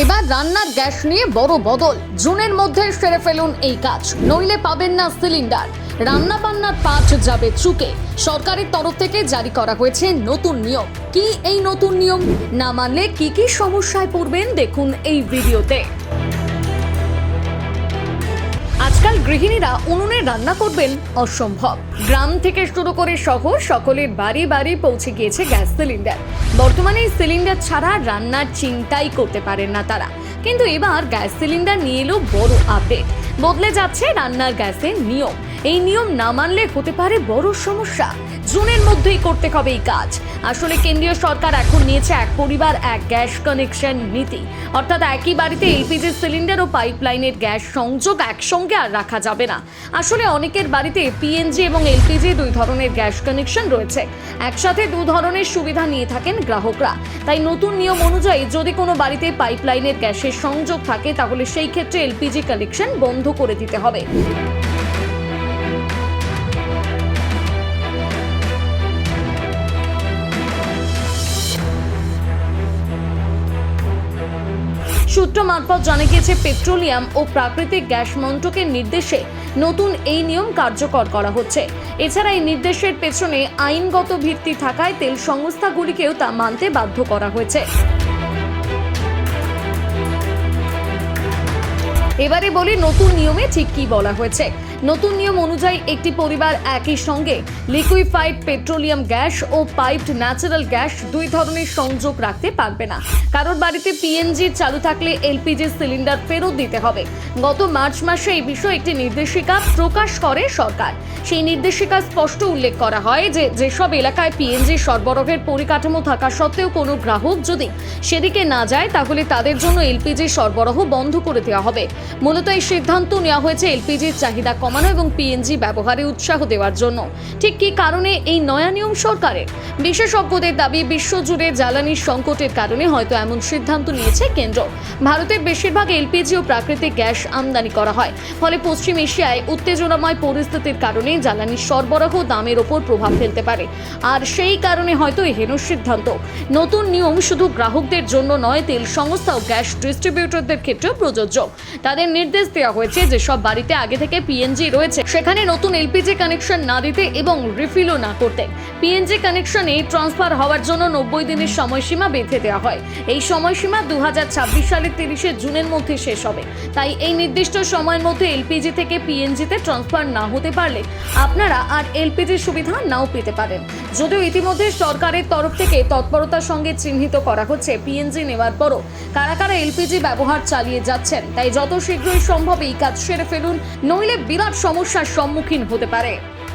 এবার রান্নার গ্যাস নিয়ে বড় বদল। জুনের মধ্যে সেরে ফেলুন এই কাজ, নইলে পাবেন না সিলিন্ডার। রান্না বান্নার পাট যাবে চুকে। সরকারের তরফ থেকে জারি করা হয়েছে নতুন নিয়ম। কি এই নতুন নিয়ম? না মানলে কি কি সমস্যায় পড়বেন দেখুন এই ভিডিওতে। আজকাল গৃহিণীরা উনুনে রান্না করবেন অসম্ভব। গ্রাম থেকে শুরু করে শহর সকলের বাড়ি বাড়ি পৌঁছে গিয়েছে গ্যাস সিলিন্ডার। বর্তমানে এই সিলিন্ডার ছাড়া রান্নার চিন্তাই করতে পারেন না তারা। কিন্তু এবার গ্যাস সিলিন্ডার নিয়ে এলো বড় আপডেট। বদলে যাচ্ছে রান্নার গ্যাসের নিয়ম। এই নিয়ম না মানলে হতে পারে বড় সমস্যা। জুনের মধ্যেই করতে হবে এই কাজ। আসলে কেন্দ্রীয় সরকার এখন নিয়েছে এক পরিবার এক গ্যাস কানেকশন নীতি। অর্থাৎ একই বাড়িতে এলপিজি সিলিন্ডার ও পাইপলাইনের গ্যাস সংযোগ একসঙ্গে আর রাখা যাবে না। আসলে অনেকের বাড়িতে পিএনজি এবং এলপিজি দুই ধরনের গ্যাস কানেকশন রয়েছে। একসাথে দু ধরনের সুবিধা নিয়ে থাকেন গ্রাহকরা। তাই নতুন নিয়ম অনুযায়ী যদি কোনো বাড়িতে পাইপলাইনের গ্যাসের সংযোগ থাকে তাহলে সেই ক্ষেত্রে এলপিজি কানেকশন বন্ধ করে দিতে হবে। সূত্র মারফত জানা গিয়েছে পেট্রোলিয়াম ও প্রাকৃতিক গ্যাস মন্ত্রকের নির্দেশে নতুন এই নিয়ম কার্যকর করা হচ্ছে। এছাড়া এই নির্দেশের পেছনে আইনগত ভিত্তি থাকায় তেল সংস্থাগুলিকেও তা মানতে বাধ্য করা হয়েছে। এবারে বলি নতুন নিয়মে ঠিক কি বলা হয়েছে। নতুন নিয়ম অনুযায়ী একটি পরিবার একই সঙ্গে লিকুইফাইড পেট্রোলিয়াম গ্যাস ও পাইপড ন্যাচারাল গ্যাস দুই ধরনের সংযোগ রাখতে পারবে না। কারোর বাড়িতে পিএনজি চালু থাকলে এলপিজি সিলিন্ডার ফেরত দিতে হবে। গত মার্চ মাসে এই বিষয়ে একটি নির্দেশিকা প্রকাশ করে সরকার। সেই নির্দেশিকা স্পষ্ট উল্লেখ করা হয় যে যেসব এলাকায় পিএনজি সরবরাহের পরিকাঠামো থাকা সত্ত্বেও কোনো গ্রাহক যদি সেদিকে না যায় তাহলে তাদের জন্য এলপিজি সরবরাহ বন্ধ করে দেওয়া হবে। মূলত এই সিদ্ধান্ত নেওয়া হয়েছে এলপিজির চাহিদা কমানো এবং পিএনজি ব্যবহারে উৎসাহ দেওয়ার জন্য। ঠিক কি কারণে এই নয়া নিয়ম সরকারের? বিশেষজ্ঞদের দাবি বিশ্বজুড়ে জ্বালানির সংকটের কারণে হয়তো এমন সিদ্ধান্ত নিয়েছে কেন্দ্র। ভারতের বেশিরভাগ এলপিজি ও প্রাকৃতিক গ্যাস আমদানি করা হয়। ফলে পশ্চিম এশিয়ায় উত্তেজনাময় পরিস্থিতির কারণে জ্বালানির সরবরাহ দামের ওপর প্রভাব ফেলতে পারে। আর সেই কারণে হয়তো এই হেন সিদ্ধান্ত। নতুন নিয়ম শুধু গ্রাহকদের জন্য নয়, তেল সংস্থা ও গ্যাস ডিস্ট্রিবিউটরদের ক্ষেত্রেও প্রযোজ্য। তাদের নির্দেশ দেওয়া হয়েছে যে সব বাড়িতে আগে থেকে পিএনজি রয়েছে সেখানে নতুন এলপিজি কানেকশন না দিতে এবং রিফিলও না করতে। পিএনজি কানেকশনে ট্রান্সফার হওয়ার জন্য 90 দিনের সময়সীমা বেঁধে দেওয়া হয়। এই সময়সীমা 2026 সালের 30শে জুনের মধ্যে শেষ হবে। তাই এই নির্দিষ্ট সময়ের মধ্যে এলপিজি থেকে পিএনজিতে ট্রান্সফার না হতে পারলে আপনারা আর এলপিজি সুবিধা নাও পেতে পারেন। যদিও ইতিমধ্যে সরকারের তরফ থেকে তৎপরতার সঙ্গে চিহ্নিত করা হচ্ছে পিএনজি নেওয়ার পরও কারা কারা এলপিজি ব্যবহার চালিয়ে যাচ্ছেন। তাই যত শীঘ্রই সম্ভব এই কাজ সেরে ফেলুন, নইলে বিরাট সমস্যার সম্মুখীন হতে পারে।